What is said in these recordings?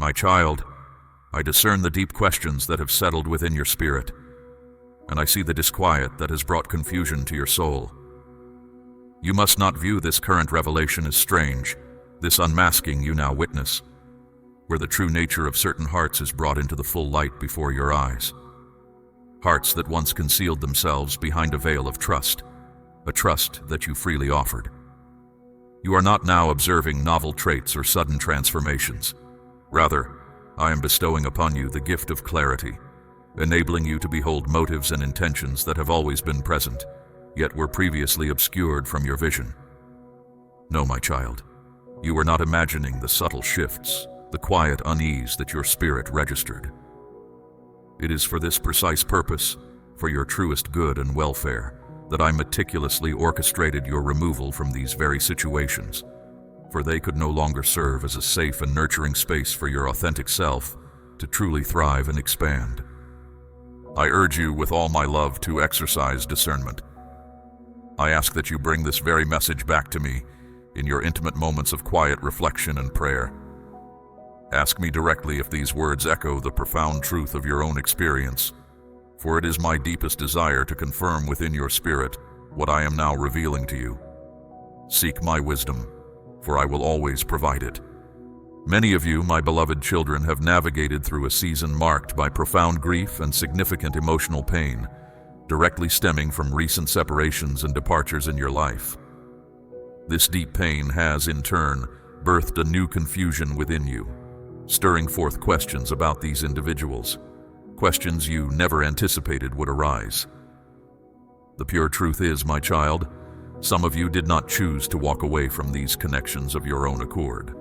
My child, I discern the deep questions that have settled within your spirit, and I see the disquiet that has brought confusion to your soul. You must not view this current revelation as strange, this unmasking you now witness, where the true nature of certain hearts is brought into the full light before your eyes. Hearts that once concealed themselves behind a veil of trust, a trust that you freely offered. You are not now observing novel traits or sudden transformations. Rather, I am bestowing upon you the gift of clarity, enabling you to behold motives and intentions that have always been present, yet were previously obscured from your vision. No, my child, you are not imagining the subtle shifts, the quiet unease that your spirit registered. It is for this precise purpose, for your truest good and welfare, that I meticulously orchestrated your removal from these very situations, for they could no longer serve as a safe and nurturing space for your authentic self to truly thrive and expand. I urge you with all my love to exercise discernment. I ask that you bring this very message back to me in your intimate moments of quiet reflection and prayer. Ask me directly if these words echo the profound truth of your own experience, for it is my deepest desire to confirm within your spirit what I am now revealing to you. Seek my wisdom, for I will always provide it. Many of you, my beloved children, have navigated through a season marked by profound grief and significant emotional pain, directly stemming from recent separations and departures in your life. This deep pain has, in turn, birthed a new confusion within you, stirring forth questions about these individuals, questions you never anticipated would arise. The pure truth is, my child, some of you did not choose to walk away from these connections of your own accord.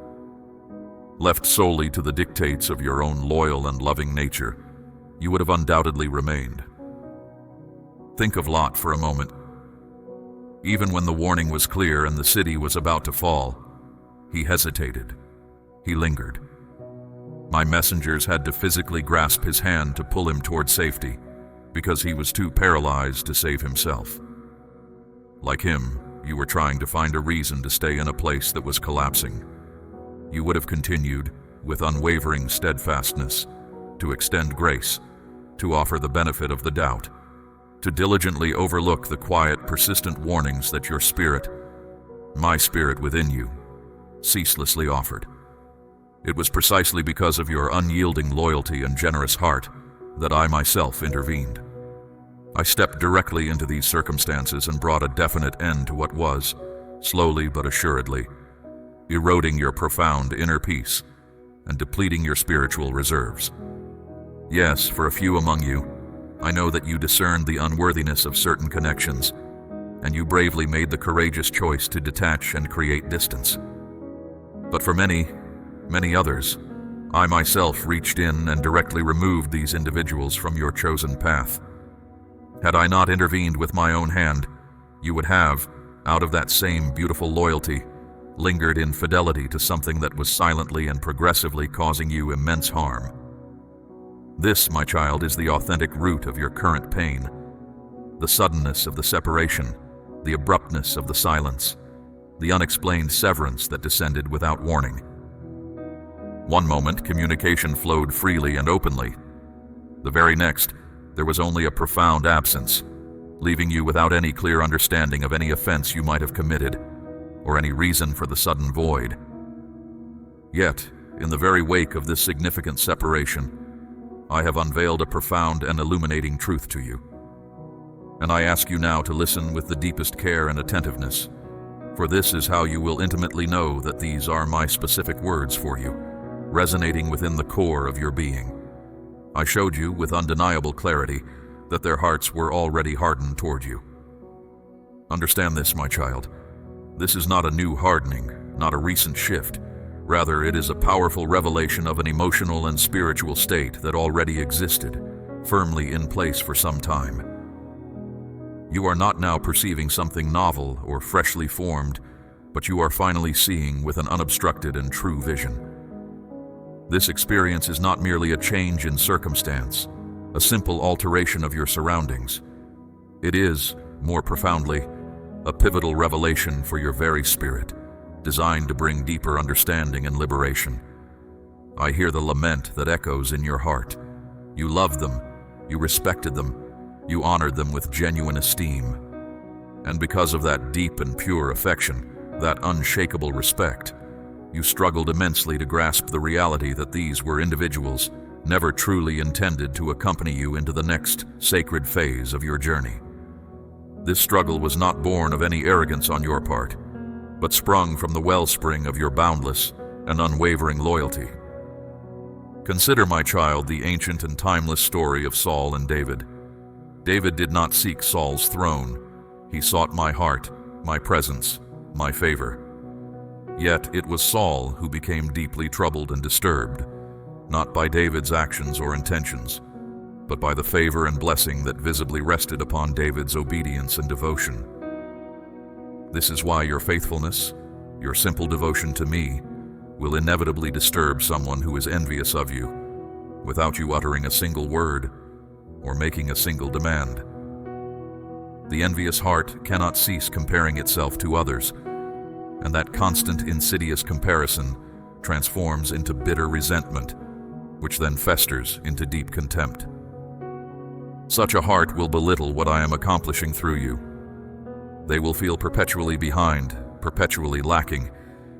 Left solely to the dictates of your own loyal and loving nature, you would have undoubtedly remained. Think of Lot for a moment. Even when the warning was clear and the city was about to fall, he hesitated. He lingered. My messengers had to physically grasp his hand to pull him toward safety, because he was too paralyzed to save himself. Like him, you were trying to find a reason to stay in a place that was collapsing. You would have continued, with unwavering steadfastness, to extend grace, to offer the benefit of the doubt, to diligently overlook the quiet, persistent warnings that your spirit, my spirit within you, ceaselessly offered. It was precisely because of your unyielding loyalty and generous heart that I myself intervened. I stepped directly into these circumstances and brought a definite end to what was, slowly but assuredly, eroding your profound inner peace and depleting your spiritual reserves. Yes, for a few among you, I know that you discerned the unworthiness of certain connections, and you bravely made the courageous choice to detach and create distance. But for many others, I myself reached in and directly removed these individuals from your chosen path. Had I not intervened with my own hand, you would have, out of that same beautiful loyalty, lingered in fidelity to something that was silently and progressively causing you immense harm. This, my child, is the authentic root of your current pain. The suddenness of the separation, the abruptness of the silence, the unexplained severance that descended without warning. One moment, communication flowed freely and openly. The very next, there was only a profound absence, leaving you without any clear understanding of any offense you might have committed, or any reason for the sudden void. Yet, in the very wake of this significant separation, I have unveiled a profound and illuminating truth to you. And I ask you now to listen with the deepest care and attentiveness, for this is how you will intimately know that these are my specific words for you, resonating within the core of your being. I showed you with undeniable clarity that their hearts were already hardened toward you. Understand this, my child. This is not a new hardening, not a recent shift. Rather, it is a powerful revelation of an emotional and spiritual state that already existed, firmly in place for some time. You are not now perceiving something novel or freshly formed, but you are finally seeing with an unobstructed and true vision. This experience is not merely a change in circumstance, a simple alteration of your surroundings. It is, more profoundly, a pivotal revelation for your very spirit, designed to bring deeper understanding and liberation. I hear the lament that echoes in your heart. You loved them, you respected them, you honored them with genuine esteem. And because of that deep and pure affection, that unshakable respect, you struggled immensely to grasp the reality that these were individuals never truly intended to accompany you into the next sacred phase of your journey. This struggle was not born of any arrogance on your part, but sprung from the wellspring of your boundless and unwavering loyalty. Consider, my child, the ancient and timeless story of Saul and David. David did not seek Saul's throne. He sought my heart, my presence, my favor. Yet it was Saul who became deeply troubled and disturbed, not by David's actions or intentions, but by the favor and blessing that visibly rested upon David's obedience and devotion. This is why your faithfulness, your simple devotion to me, will inevitably disturb someone who is envious of you, without you uttering a single word or making a single demand. The envious heart cannot cease comparing itself to others, and that constant insidious comparison transforms into bitter resentment, which then festers into deep contempt. Such a heart will belittle what I am accomplishing through you. They will feel perpetually behind, perpetually lacking,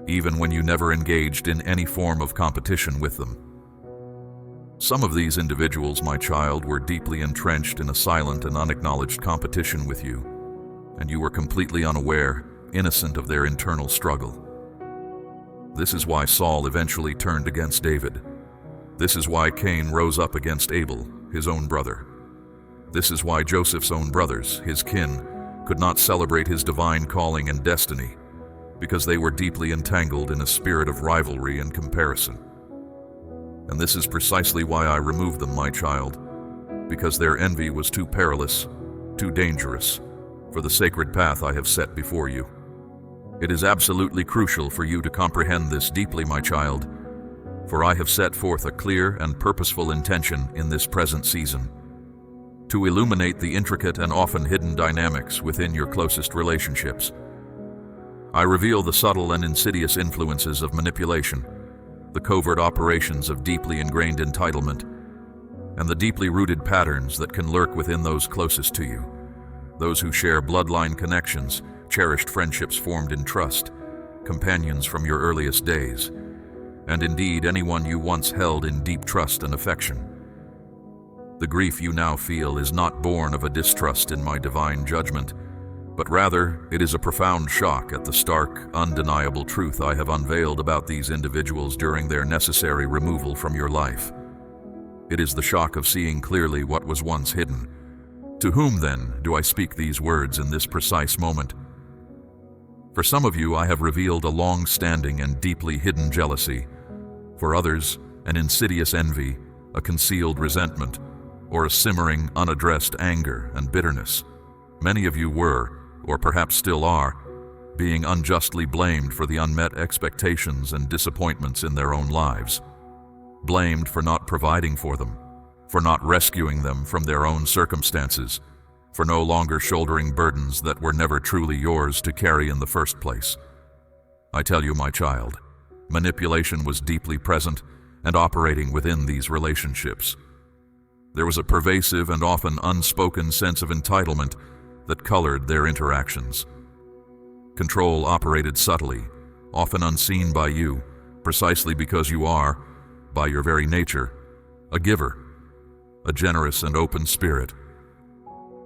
even when you never engaged in any form of competition with them. Some of these individuals, my child, were deeply entrenched in a silent and unacknowledged competition with you, and you were completely unaware, innocent of their internal struggle. This is why Saul eventually turned against David. This is why Cain rose up against Abel, his own brother. This is why Joseph's own brothers, his kin, could not celebrate his divine calling and destiny, because they were deeply entangled in a spirit of rivalry and comparison. And this is precisely why I removed them, my child, because their envy was too perilous, too dangerous, for the sacred path I have set before you. It is absolutely crucial for you to comprehend this deeply, my child, for I have set forth a clear and purposeful intention in this present season, to illuminate the intricate and often hidden dynamics within your closest relationships. I reveal the subtle and insidious influences of manipulation, the covert operations of deeply ingrained entitlement, and the deeply rooted patterns that can lurk within those closest to you, those who share bloodline connections, cherished friendships formed in trust, companions from your earliest days, and indeed anyone you once held in deep trust and affection. The grief you now feel is not born of a distrust in my divine judgment, but rather it is a profound shock at the stark, undeniable truth I have unveiled about these individuals during their necessary removal from your life. It is the shock of seeing clearly what was once hidden. To whom, then, do I speak these words in this precise moment? For some of you, I have revealed a long-standing and deeply hidden jealousy. For others, an insidious envy, a concealed resentment, or a simmering, unaddressed anger and bitterness. Many of you were, or perhaps still are, being unjustly blamed for the unmet expectations and disappointments in their own lives. Blamed for not providing for them, for not rescuing them from their own circumstances, for no longer shouldering burdens that were never truly yours to carry in the first place. I tell you, my child, manipulation was deeply present and operating within these relationships. There was a pervasive and often unspoken sense of entitlement that colored their interactions. Control operated subtly, often unseen by you, precisely because you are, by your very nature, a giver, a generous and open spirit.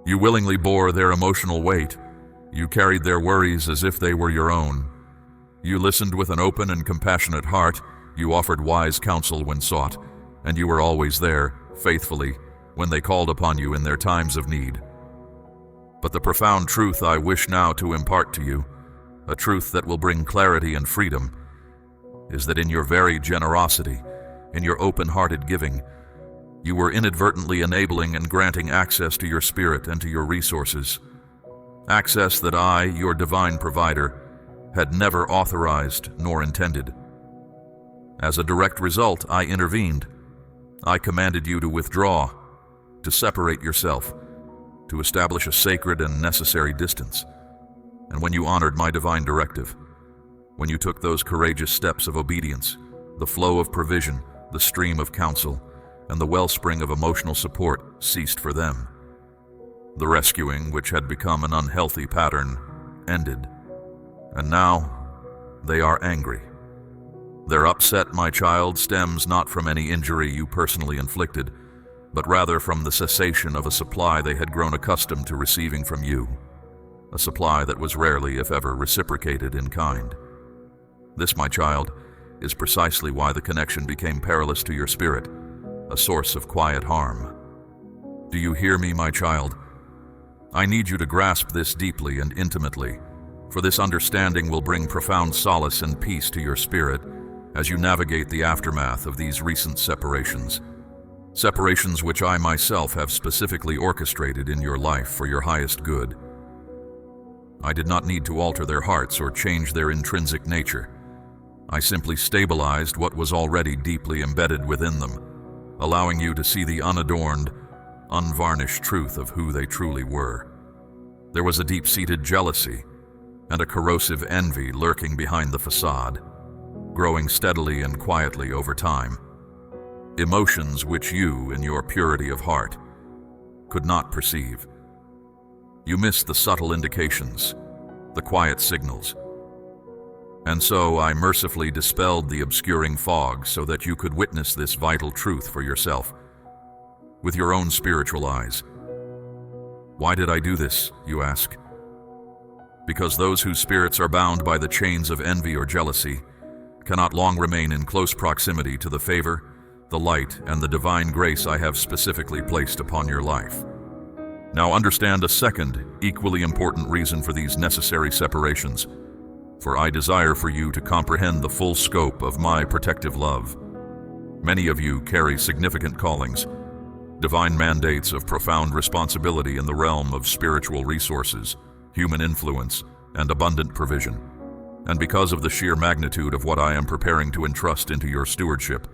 You willingly bore their emotional weight. You carried their worries as if they were your own. You listened with an open and compassionate heart. You offered wise counsel when sought, and you were always there, faithfully, when they called upon you in their times of need. But the profound truth I wish now to impart to you, a truth that will bring clarity and freedom, is that in your very generosity, in your open-hearted giving, you were inadvertently enabling and granting access to your spirit and to your resources. Access that I, your divine provider, had never authorized nor intended. As a direct result, I intervened. I commanded you to withdraw, to separate yourself, to establish a sacred and necessary distance. And when you honored my divine directive, when you took those courageous steps of obedience, the flow of provision, the stream of counsel, and the wellspring of emotional support ceased for them. The rescuing, which had become an unhealthy pattern, ended, and now they are angry. Their upset, my child, stems not from any injury you personally inflicted, but rather from the cessation of a supply they had grown accustomed to receiving from you, a supply that was rarely, if ever, reciprocated in kind. This, my child, is precisely why the connection became perilous to your spirit, a source of quiet harm. Do you hear me, my child? I need you to grasp this deeply and intimately, for this understanding will bring profound solace and peace to your spirit as you navigate the aftermath of these recent separations. Separations which I myself have specifically orchestrated in your life for your highest good. I did not need to alter their hearts or change their intrinsic nature. I simply stabilized what was already deeply embedded within them, allowing you to see the unadorned, unvarnished truth of who they truly were. There was a deep-seated jealousy and a corrosive envy lurking behind the facade, growing steadily and quietly over time. Emotions which you, in your purity of heart, could not perceive. You missed the subtle indications, the quiet signals. And so I mercifully dispelled the obscuring fog so that you could witness this vital truth for yourself, with your own spiritual eyes. Why did I do this, you ask? Because those whose spirits are bound by the chains of envy or jealousy cannot long remain in close proximity to the favor, the light, and the divine grace I have specifically placed upon your life. Now understand a second, equally important reason for these necessary separations, for I desire for you to comprehend the full scope of my protective love. Many of you carry significant callings, divine mandates of profound responsibility in the realm of spiritual resources, human influence, and abundant provision. And because of the sheer magnitude of what I am preparing to entrust into your stewardship,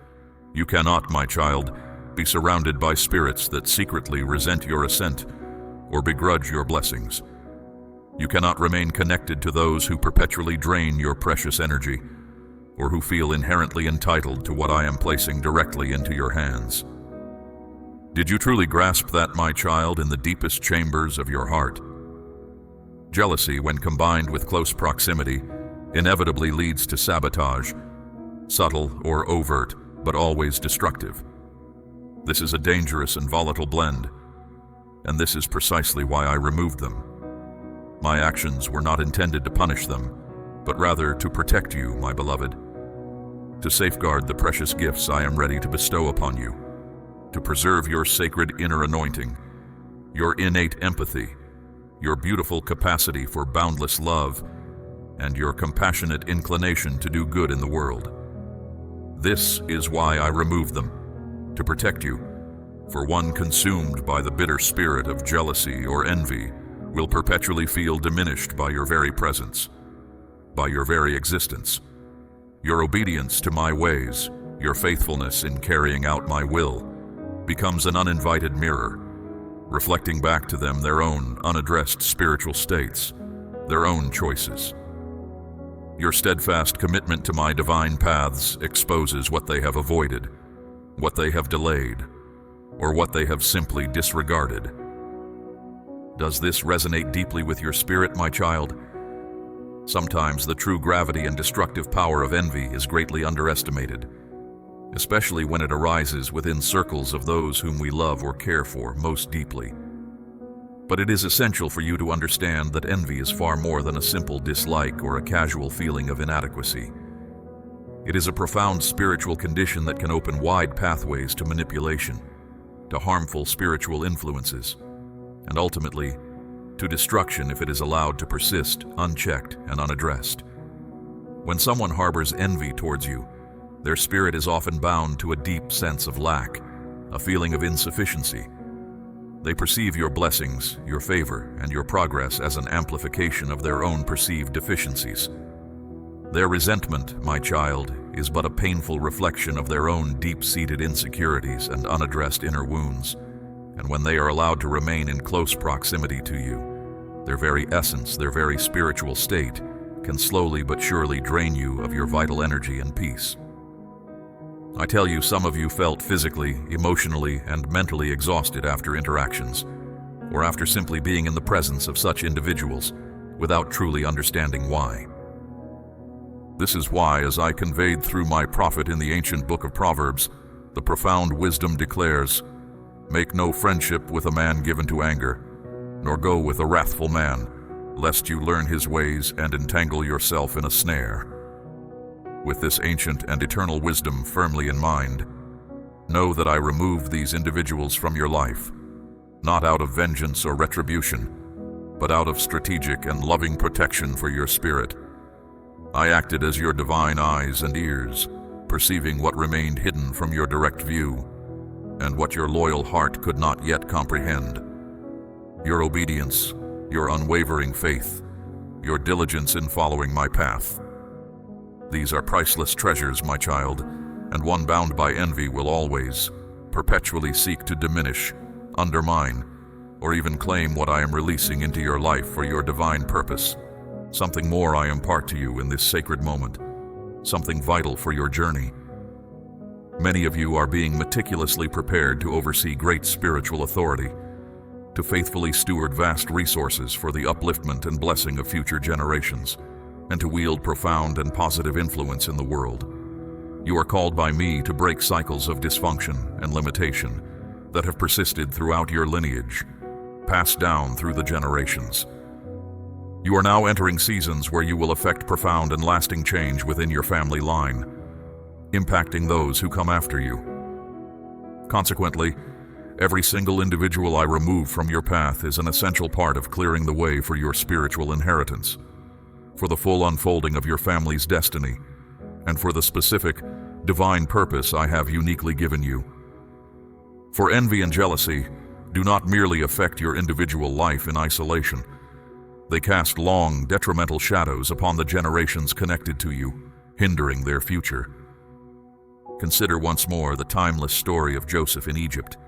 you cannot, my child, be surrounded by spirits that secretly resent your ascent or begrudge your blessings. You cannot remain connected to those who perpetually drain your precious energy or who feel inherently entitled to what I am placing directly into your hands. Did you truly grasp that, my child, in the deepest chambers of your heart? Jealousy, when combined with close proximity, inevitably leads to sabotage, subtle or overt, but always destructive. This is a dangerous and volatile blend, and this is precisely why I removed them. My actions were not intended to punish them, but rather to protect you, my beloved, to safeguard the precious gifts I am ready to bestow upon you, to preserve your sacred inner anointing, your innate empathy, your beautiful capacity for boundless love, and your compassionate inclination to do good in the world. This is why I removed them, to protect you, for one consumed by the bitter spirit of jealousy or envy will perpetually feel diminished by your very presence, by your very existence. Your obedience to my ways, your faithfulness in carrying out my will, becomes an uninvited mirror, reflecting back to them their own unaddressed spiritual states, their own choices. Your steadfast commitment to my divine paths exposes what they have avoided, what they have delayed, or what they have simply disregarded. Does this resonate deeply with your spirit, my child? Sometimes the true gravity and destructive power of envy is greatly underestimated, especially when it arises within circles of those whom we love or care for most deeply. But it is essential for you to understand that envy is far more than a simple dislike or a casual feeling of inadequacy. It is a profound spiritual condition that can open wide pathways to manipulation, to harmful spiritual influences, and ultimately, to destruction if it is allowed to persist unchecked and unaddressed. When someone harbors envy towards you, their spirit is often bound to a deep sense of lack, a feeling of insufficiency. They perceive your blessings, your favor, and your progress as an amplification of their own perceived deficiencies. Their resentment, my child, is but a painful reflection of their own deep-seated insecurities and unaddressed inner wounds. And when they are allowed to remain in close proximity to you, their very essence, their very spiritual state, can slowly but surely drain you of your vital energy and peace. I tell you, some of you felt physically, emotionally, and mentally exhausted after interactions, or after simply being in the presence of such individuals without truly understanding why. This is why, as I conveyed through my prophet in the ancient book of Proverbs, the profound wisdom declares, "Make no friendship with a man given to anger, nor go with a wrathful man, lest you learn his ways and entangle yourself in a snare." With this ancient and eternal wisdom firmly in mind, know that I removed these individuals from your life, not out of vengeance or retribution, but out of strategic and loving protection for your spirit. I acted as your divine eyes and ears, perceiving what remained hidden from your direct view, and what your loyal heart could not yet comprehend. Your obedience, your unwavering faith, your diligence in following my path. These are priceless treasures, my child, and one bound by envy will always, perpetually seek to diminish, undermine, or even claim what I am releasing into your life for your divine purpose. Something more I impart to you in this sacred moment, something vital for your journey. Many of you are being meticulously prepared to oversee great spiritual authority, to faithfully steward vast resources for the upliftment and blessing of future generations, and to wield profound and positive influence in the world. You are called by me to break cycles of dysfunction and limitation that have persisted throughout your lineage, passed down through the generations. You are now entering seasons where you will effect profound and lasting change within your family line, impacting those who come after you. Consequently, every single individual I remove from your path is an essential part of clearing the way for your spiritual inheritance, for the full unfolding of your family's destiny, and for the specific, divine purpose I have uniquely given you. For envy and jealousy do not merely affect your individual life in isolation. They cast long, detrimental shadows upon the generations connected to you, hindering their future. Consider once more the timeless story of Joseph in Egypt.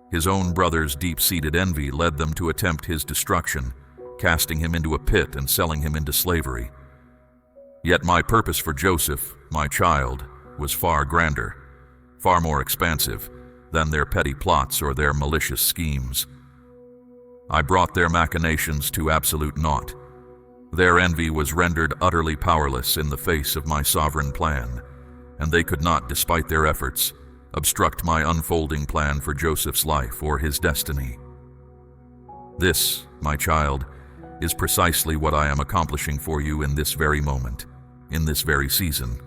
His own brothers' deep-seated envy led them to attempt his destruction, casting him into a pit and selling him into slavery. Yet my purpose for Joseph, my child, was far grander, far more expansive than their petty plots or their malicious schemes. I brought their machinations to absolute naught. Their envy was rendered utterly powerless in the face of my sovereign plan, and they could not, despite their efforts, obstruct my unfolding plan for Joseph's life or his destiny. This, my child, is precisely what I am accomplishing for you in this very moment, in this very season.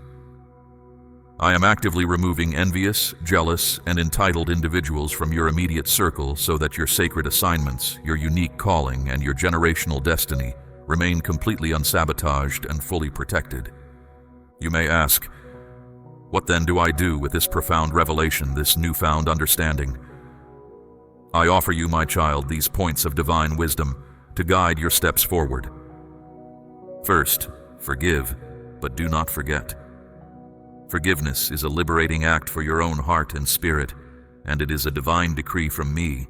I am actively removing envious, jealous, and entitled individuals from your immediate circle so that your sacred assignments, your unique calling, and your generational destiny remain completely unsabotaged and fully protected. You may ask, what then do I do with this profound revelation, this newfound understanding? I offer you, my child, these points of divine wisdom to guide your steps forward. First, forgive, but do not forget. Forgiveness is a liberating act for your own heart and spirit, and it is a divine decree from me,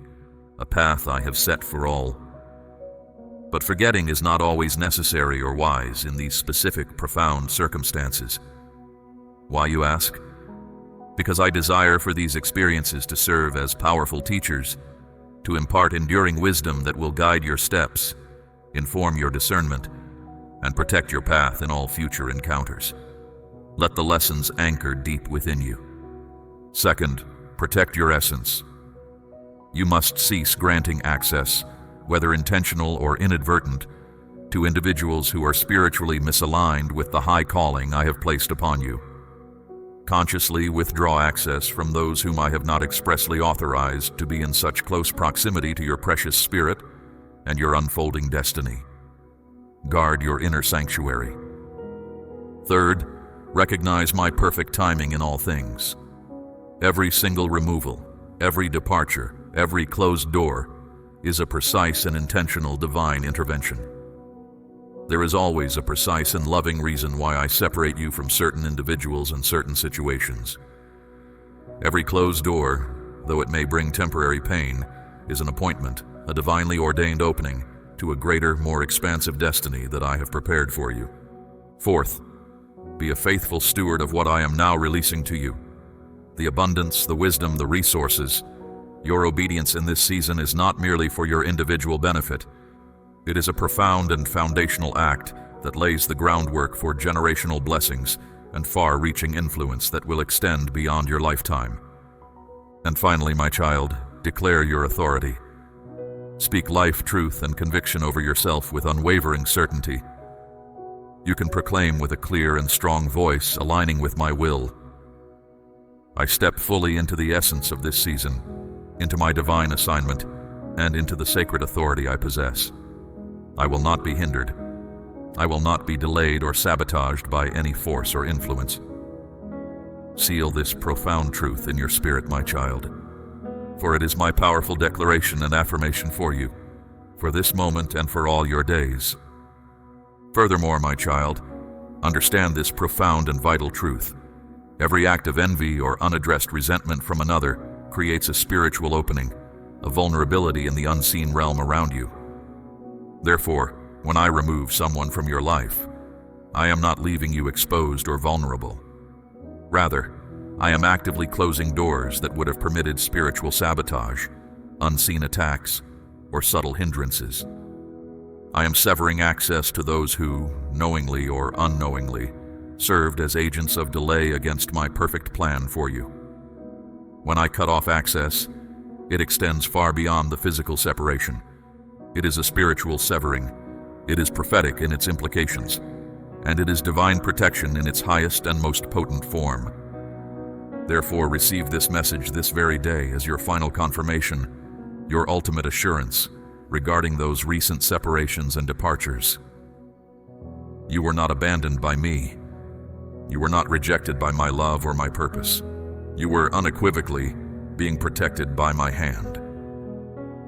a path I have set for all. But forgetting is not always necessary or wise in these specific, profound circumstances. Why, you ask? Because I desire for these experiences to serve as powerful teachers, to impart enduring wisdom that will guide your steps, inform your discernment, and protect your path in all future encounters. Let the lessons anchor deep within you. Second, protect your essence. You must cease granting access, whether intentional or inadvertent, to individuals who are spiritually misaligned with the high calling I have placed upon you. Consciously withdraw access from those whom I have not expressly authorized to be in such close proximity to your precious spirit and your unfolding destiny. Guard your inner sanctuary. Third, recognize my perfect timing in all things. Every single removal, every departure, every closed door is a precise and intentional divine intervention. There is always a precise and loving reason why I separate you from certain individuals and certain situations. Every closed door, though it may bring temporary pain, is an appointment, a divinely ordained opening to a greater, more expansive destiny that I have prepared for you. Fourth, be a faithful steward of what I am now releasing to you. the abundance, the wisdom, the resources. Your obedience in this season is not merely for your individual benefit. It is a profound and foundational act that lays the groundwork for generational blessings and far-reaching influence that will extend beyond your lifetime. And finally, my child, declare your authority. Speak life, truth, and conviction over yourself with unwavering certainty. You can proclaim with a clear and strong voice, aligning with my will. I step fully into the essence of this season, into my divine assignment, and into the sacred authority I possess. I will not be hindered. I will not be delayed or sabotaged by any force or influence. Seal this profound truth in your spirit, my child, for it is my powerful declaration and affirmation for you, for this moment and for all your days. Furthermore, my child, understand this profound and vital truth. Every act of envy or unaddressed resentment from another creates a spiritual opening, a vulnerability in the unseen realm around you. Therefore, when I remove someone from your life, I am not leaving you exposed or vulnerable. Rather, I am actively closing doors that would have permitted spiritual sabotage, unseen attacks, or subtle hindrances. I am severing access to those who, knowingly or unknowingly, served as agents of delay against my perfect plan for you. When I cut off access, it extends far beyond the physical separation. It is a spiritual severing. It is prophetic in its implications, and it is divine protection in its highest and most potent form. Therefore, receive this message this very day as your final confirmation, your ultimate assurance regarding those recent separations and departures. You were not abandoned by me. You were not rejected by my love or my purpose. You were unequivocally being protected by my hand.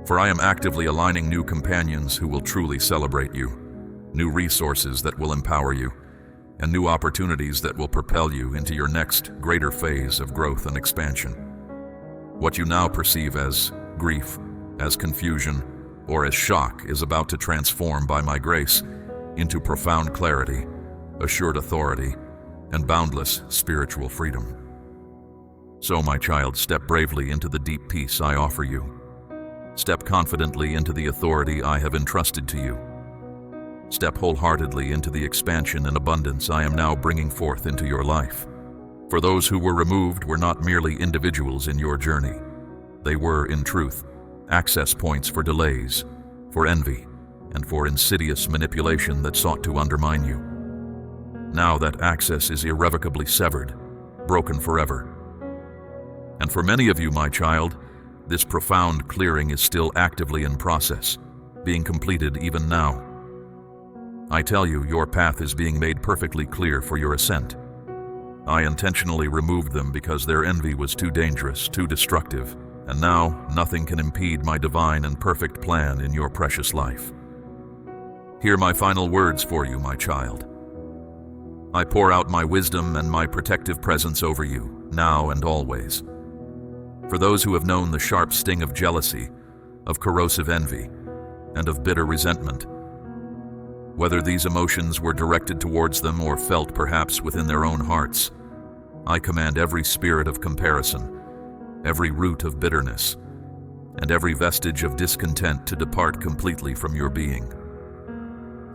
For I am actively aligning new companions who will truly celebrate you, new resources that will empower you, and new opportunities that will propel you into your next greater phase of growth and expansion. What you now perceive as grief, as confusion, or as shock is about to transform by my grace into profound clarity, assured authority, and boundless spiritual freedom. So, my child, step bravely into the deep peace I offer you. Step confidently into the authority I have entrusted to you. Step wholeheartedly into the expansion and abundance I am now bringing forth into your life. For those who were removed were not merely individuals in your journey. They were, in truth, access points for delays, for envy, and for insidious manipulation that sought to undermine you. Now that access is irrevocably severed, broken forever. And for many of you, my child, this profound clearing is still actively in process, being completed even now. I tell you, your path is being made perfectly clear for your ascent. I intentionally removed them because their envy was too dangerous, too destructive, and now nothing can impede my divine and perfect plan in your precious life. Hear my final words for you, my child. I pour out my wisdom and my protective presence over you, now and always. For those who have known the sharp sting of jealousy, of corrosive envy, and of bitter resentment, whether these emotions were directed towards them or felt perhaps within their own hearts, I command every spirit of comparison, every root of bitterness, and every vestige of discontent to depart completely from your being.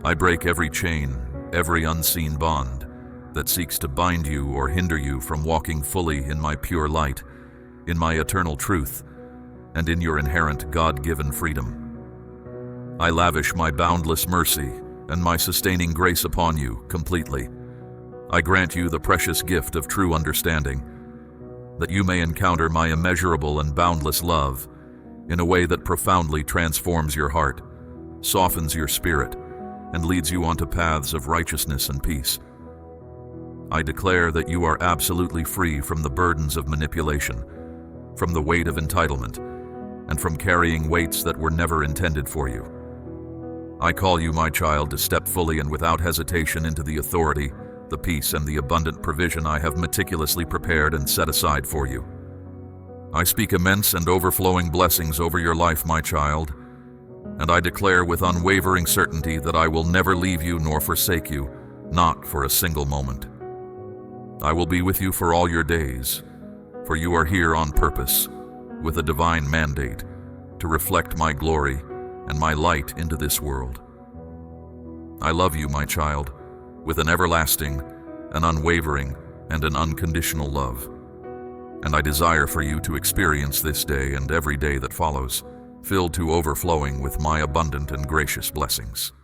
I break every chain, every unseen bond that seeks to bind you or hinder you from walking fully in my pure light, in my eternal truth, and in your inherent God-given freedom. I lavish my boundless mercy and my sustaining grace upon you completely. I grant you the precious gift of true understanding, that you may encounter my immeasurable and boundless love in a way that profoundly transforms your heart, softens your spirit, and leads you onto paths of righteousness and peace. I declare that you are absolutely free from the burdens of manipulation, from the weight of entitlement, and from carrying weights that were never intended for you. I call you, my child, to step fully and without hesitation into the authority, the peace, and the abundant provision I have meticulously prepared and set aside for you. I speak immense and overflowing blessings over your life, my child, and I declare with unwavering certainty that I will never leave you nor forsake you, not for a single moment. I will be with you for all your days, for you are here on purpose, with a divine mandate to reflect my glory and my light into this world. I love you, my child, with an everlasting, an unwavering, and an unconditional love. And I desire for you to experience this day and every day that follows, filled to overflowing with my abundant and gracious blessings.